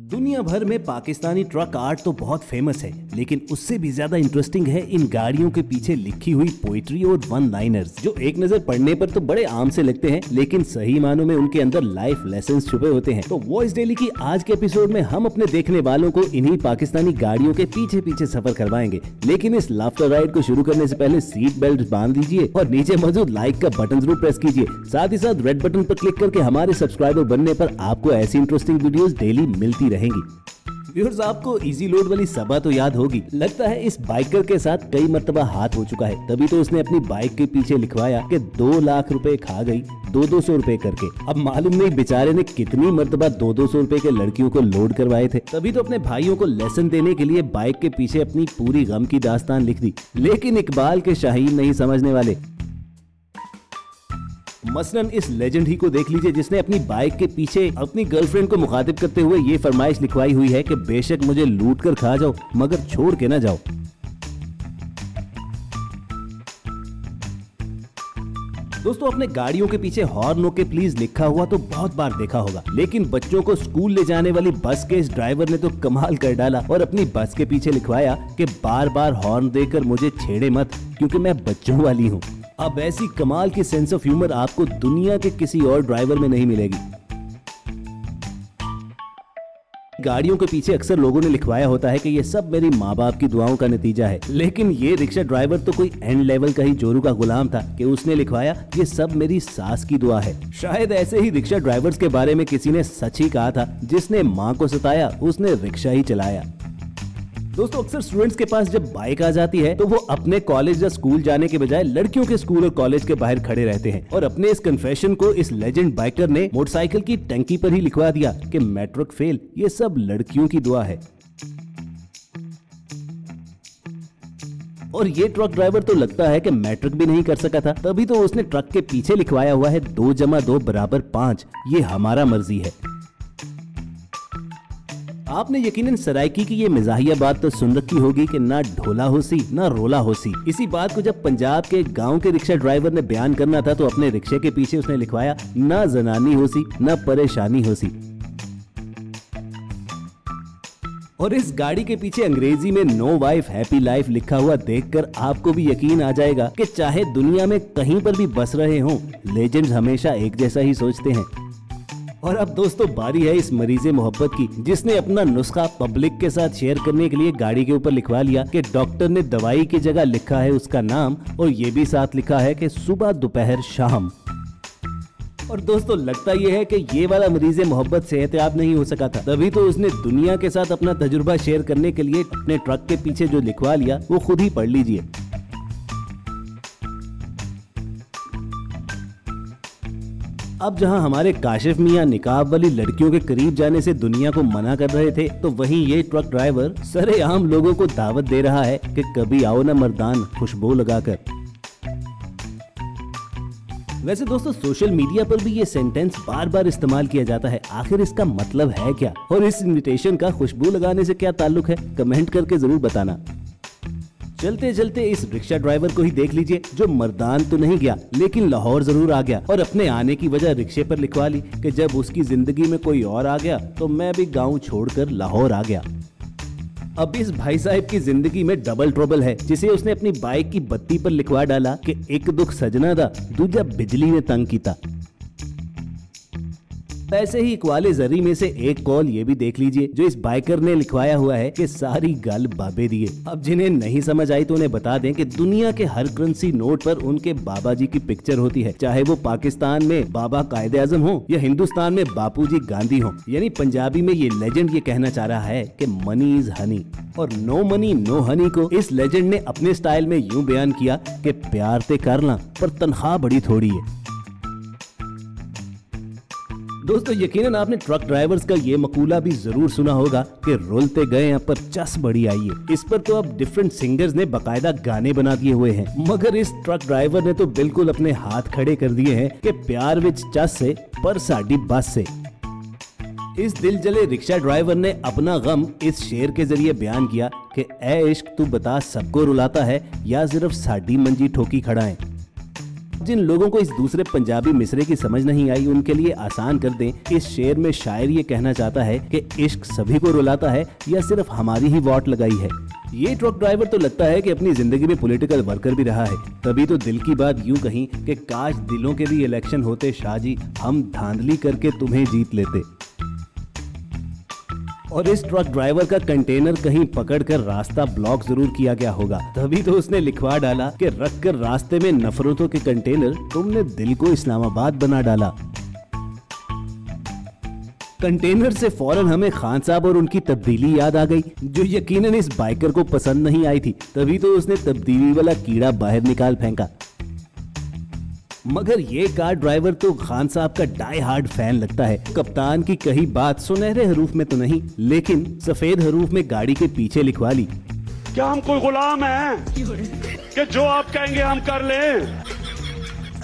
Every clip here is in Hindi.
दुनिया भर में पाकिस्तानी ट्रक आर्ट तो बहुत फेमस है, लेकिन उससे भी ज्यादा इंटरेस्टिंग है इन गाड़ियों के पीछे लिखी हुई पोइट्री और वन लाइनर्स, जो एक नजर पढ़ने पर तो बड़े आम से लगते हैं, लेकिन सही मानों में उनके अंदर लाइफ लेसन्स छुपे होते हैं। तो वॉइस डेली की आज के एपिसोड में हम अपने देखने वालों को इन्हीं पाकिस्तानी गाड़ियों के पीछे पीछे सफर करवाएंगे। लेकिन इस लाफ्टर राइड को शुरू करने से पहले सीट बेल्ट बांध लीजिए और नीचे मौजूद लाइक का बटन जरूर प्रेस कीजिए। साथ ही साथ रेड बटन पर क्लिक करके हमारे सब्सक्राइबर बनने पर आपको ऐसी इंटरेस्टिंग वीडियोस डेली मिलती रहेंगी। व्यूअर्स, आपको इजी लोड वाली सभा तो याद होगी। लगता है इस बाइकर के साथ कई मर्तबा हाथ हो चुका है, तभी तो उसने अपनी बाइक के पीछे लिखवाया कि 2 लाख रुपए खा गई 200 रुपए करके। अब मालूम नहीं बेचारे ने कितनी मर्तबा 200 रुपए के लड़कियों को लोड करवाए थे, तभी तो अपने भाइयों को लेसन देने के लिए बाइक के पीछे अपनी पूरी गम की दास्तान लिख दी। लेकिन इकबाल के शाहीन नहीं समझने वाले। मसलन इस लेजेंड ही को देख लीजिए, जिसने अपनी बाइक के पीछे अपनी गर्लफ्रेंड को मुखातिब करते हुए ये फरमाइश लिखवाई हुई है कि बेशक मुझे लूट कर खा जाओ मगर छोड़ के ना जाओ। दोस्तों, अपने गाड़ियों के पीछे हॉर्न के प्लीज लिखा हुआ तो बहुत बार देखा होगा, लेकिन बच्चों को स्कूल ले जाने वाली बस के इस ड्राइवर ने तो कमाल कर डाला और अपनी बस के पीछे लिखवाया कि बार बार हॉर्न देकर मुझे छेड़े मत क्योंकि मैं बच्चों वाली हूँ। अब ऐसी कमाल की सेंस ऑफ ह्यूमर आपको दुनिया के किसी और ड्राइवर में नहीं मिलेगी। गाड़ियों के पीछे अक्सर लोगों ने लिखवाया होता है कि ये सब मेरी माँ बाप की दुआओं का नतीजा है, लेकिन ये रिक्शा ड्राइवर तो कोई एंड लेवल का ही जोरू का गुलाम था कि उसने लिखवाया ये सब मेरी सास की दुआ है। शायद ऐसे ही रिक्शा ड्राइवर्स के बारे में किसी ने सच ही कहा था, जिसने माँ को सताया उसने रिक्शा ही चलाया। दोस्तों, अक्सर स्टूडेंट्स के पास जब बाइक आ जाती है तो वो अपने कॉलेज या स्कूल जाने के बजाय लड़कियों के स्कूल और कॉलेज के बाहर खड़े रहते हैं, और अपने इस कन्फेशन को इस लेजेंड बाइकर ने मोटरसाइकिल की टंकी पर ही लिखवा दिया कि मैट्रिक फेल, ये सब लड़कियों की दुआ है। और ये ट्रक ड्राइवर तो लगता है कि मैट्रिक भी नहीं कर सका था, तभी तो उसने ट्रक के पीछे लिखवाया हुआ है 2 + 2 = 5, ये हमारा मर्जी है। आपने यकीनन सराइकी की ये मिजाहिया बात तो सुन रखी होगी कि ना ढोला होसी ना रोला होसी। इसी बात को जब पंजाब के गांव के रिक्शा ड्राइवर ने बयान करना था तो अपने रिक्शे के पीछे उसने लिखवाया ना जनानी होसी ना परेशानी होसी। और इस गाड़ी के पीछे अंग्रेजी में नो वाइफ हैप्पी लाइफ लिखा हुआ देखकर आपको भी यकीन आ जाएगा कि चाहे दुनिया में कहीं पर भी बस रहे हों, लेजेंड्स हमेशा एक जैसा ही सोचते हैं। और अब दोस्तों, बारी है इस मरीज़े मोहब्बत की, जिसने अपना नुस्खा पब्लिक के साथ शेयर करने के लिए गाड़ी के ऊपर लिखवा लिया कि डॉक्टर ने दवाई की जगह लिखा है उसका नाम, और ये भी साथ लिखा है कि सुबह दोपहर शाम। और दोस्तों, लगता ये है कि ये वाला मरीज़े मोहब्बत सेहतयाब नहीं हो सका था, तभी तो उसने दुनिया के साथ अपना तजुर्बा शेयर करने के लिए अपने ट्रक के पीछे जो लिखवा लिया वो खुद ही पढ़ लीजिए। अब जहां हमारे काशिफ मियां निकाब वाली लड़कियों के करीब जाने से दुनिया को मना कर रहे थे, तो वहीं ये ट्रक ड्राइवर सरेआम लोगों को दावत दे रहा है कि कभी आओ ना मर्दान खुशबू लगाकर। वैसे दोस्तों, सोशल मीडिया पर भी ये सेंटेंस बार बार इस्तेमाल किया जाता है, आखिर इसका मतलब है क्या और इस इन्विटेशन का खुशबू लगाने से क्या ताल्लुक है, कमेंट करके जरूर बताना। चलते चलते इस रिक्शा ड्राइवर को ही देख लीजिए, जो मर्दान तो नहीं गया लेकिन लाहौर जरूर आ गया, और अपने आने की वजह रिक्शे पर लिखवा ली कि जब उसकी जिंदगी में कोई और आ गया तो मैं भी गांव छोड़कर लाहौर आ गया। अब इस भाई साहब की जिंदगी में डबल ट्रबल है, जिसे उसने अपनी बाइक की बत्ती पर लिखवा डाला कि एक दुख सजना दा दूजा बिजली ने तंग कीता। ऐसे ही इकबाल जरी में से एक कॉल ये भी देख लीजिए, जो इस बाइकर ने लिखवाया हुआ है कि सारी गल बाबे दिए। अब जिन्हें नहीं समझ आई तो उन्हें बता दें कि दुनिया के हर करेंसी नोट पर उनके बाबा जी की पिक्चर होती है, चाहे वो पाकिस्तान में बाबा कायदे आजम हो या हिंदुस्तान में बापू जी गांधी हो। यानी पंजाबी में ये लेजेंड ये कहना चाह रहा है कि मनी इज हनी, और नो मनी नो हनी को इस लेजेंड ने अपने स्टाइल में यूं बयान किया कि प्यार ते कर ला पर तनख्वाह बड़ी थोड़ी है। दोस्तों, यकीनन आपने ट्रक ड्राइवर्स का ये मकूला भी जरूर सुना होगा कि रोलते गए हैं पर चस बड़ी आई है। इस पर तो अब डिफरेंट सिंगर्स ने बकायदा गाने बना दिए हुए हैं, मगर इस ट्रक ड्राइवर ने तो बिल्कुल अपने हाथ खड़े कर दिए हैं कि प्यार विच चस से पर साडी बस से। इस दिल जले रिक्शा ड्राइवर ने अपना गम इस शेर के जरिए बयान किया कि ए इश्क तू बता सबको रुलाता है या सिर्फ साडी मंजी ठोकी खड़ा है। अब जिन लोगों को इस दूसरे पंजाबी मिसरे की समझ नहीं आई उनके लिए आसान कर दें। इस शेर में शायर ये कहना चाहता है कि इश्क सभी को रुलाता है या सिर्फ हमारी ही वोट लगाई है। ये ट्रक ड्राइवर तो लगता है कि अपनी जिंदगी में पॉलिटिकल वर्कर भी रहा है। तभी तो दिल की बात यूं कहीं कि काश दिलों के भी इलेक्शन होते शाहजी, हम धांधली करके तुम्हें जीत लेते। और इस ट्रक ड्राइवर का कंटेनर कहीं पकड़कर रास्ता ब्लॉक जरूर किया गया होगा, तभी तो उसने लिखवा डाला कि रख कर रास्ते में नफरतों के कंटेनर, तुमने दिल को इस्लामाबाद बना डाला। कंटेनर से फौरन हमें खान साहब और उनकी तब्दीली याद आ गई, जो यकीनन इस बाइकर को पसंद नहीं आई थी, तभी तो उसने तब्दीली वाला कीड़ा बाहर निकाल फेंका। मगर ये कार ड्राइवर तो खान साहब का डाई हार्ड फैन लगता है। कप्तान की कही बात सुनहरे हरूफ में तो नहीं, लेकिन सफेद हरूफ में गाड़ी के पीछे लिखवा ली। क्या हम कोई गुलाम हैं कि जो आप कहेंगे हम कर लें?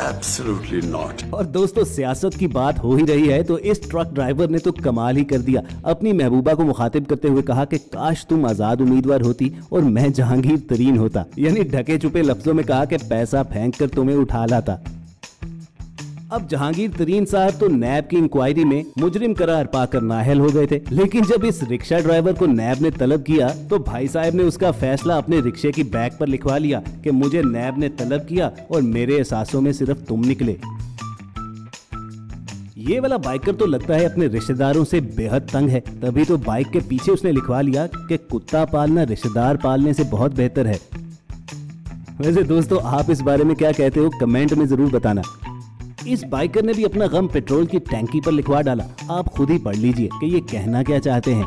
Absolutely not. और दोस्तों, सियासत की बात हो ही रही है तो इस ट्रक ड्राइवर ने तो कमाल ही कर दिया। अपनी महबूबा को मुखातिब करते हुए कहा कि काश तुम आजाद उम्मीदवार होती और मैं जहांगीर तरीन होता। यानी ढके छुपे लफ्जों में कहा कि पैसा फेंक कर तुम्हें उठा लाता। अब जहांगीर तरीन साहब तो नैब की इंक्वायरी में मुजरिम करार पाकर नाअहल हो गए थे, लेकिन जब इस रिक्शा ड्राइवर को नैब ने तलब किया तो भाई साहब ने उसका फैसला अपने रिक्शे की बैग पर लिखवा लिया कि मुझे नैब ने तलब किया और मेरे एहसासों में सिर्फ तुम निकले। ये वाला बाइकर तो लगता है अपने रिश्तेदारों से बेहद तंग है, तभी तो बाइक के पीछे उसने लिखवा लिया कि कुत्ता पालना रिश्तेदार पालने से बहुत बेहतर है। वैसे दोस्तों, आप इस बारे में क्या कहते हो, कमेंट में जरूर बताना। इस बाइकर ने भी अपना गम पेट्रोल की टैंकी पर लिखवा डाला। आप खुद ही पढ़ लीजिए कि ये कहना क्या चाहते हैं।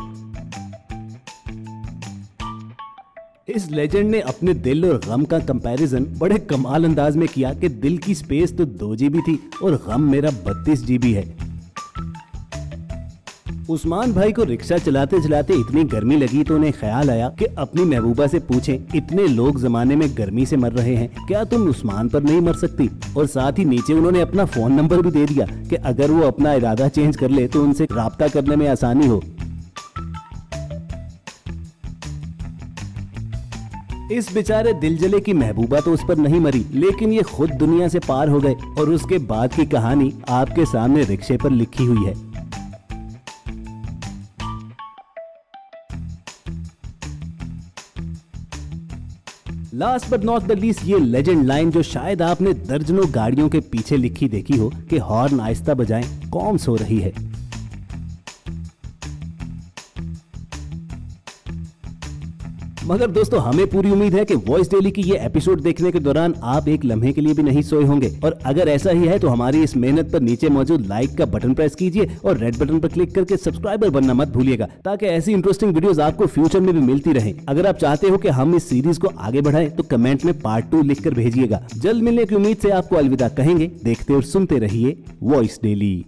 इस लेजेंड ने अपने दिल और गम का कंपैरिजन बड़े कमाल अंदाज में किया कि दिल की स्पेस तो 2 GB थी और गम मेरा 32 GB है। उस्मान भाई को रिक्शा चलाते चलाते इतनी गर्मी लगी तो उन्हें ख्याल आया कि अपनी महबूबा से पूछें, इतने लोग जमाने में गर्मी से मर रहे हैं, क्या तुम उस्मान पर नहीं मर सकती? और साथ ही नीचे उन्होंने अपना फोन नंबर भी दे दिया कि अगर वो अपना इरादा चेंज कर ले तो उनसे राब्ता करने में आसानी हो। इस बेचारे दिलजले की महबूबा तो उस पर नहीं मरी, लेकिन ये खुद दुनिया से पार हो गए और उसके बाद की कहानी आपके सामने रिक्शे पर लिखी हुई है। Last but not the least, ये लेजेंड लाइन जो शायद आपने दर्जनों गाड़ियों के पीछे लिखी देखी हो कि हॉर्न आहिस्ता बजाएं, कौन सो रही है। मगर दोस्तों, हमें पूरी उम्मीद है कि वॉइस डेली की ये एपिसोड देखने के दौरान आप एक लम्हे के लिए भी नहीं सोए होंगे। और अगर ऐसा ही है तो हमारी इस मेहनत पर नीचे मौजूद लाइक का बटन प्रेस कीजिए और रेड बटन पर क्लिक करके सब्सक्राइबर बनना मत भूलिएगा, ताकि ऐसी इंटरेस्टिंग वीडियोस आपको फ्यूचर में भी मिलती रहे। अगर आप चाहते हो कि हम इस सीरीज को आगे बढ़ाएं तो कमेंट में पार्ट 2 लिख कर भेजिएगा। जल्द मिलने की उम्मीद से आपको अलविदा कहेंगे। देखते और सुनते रहिए वॉइस डेली।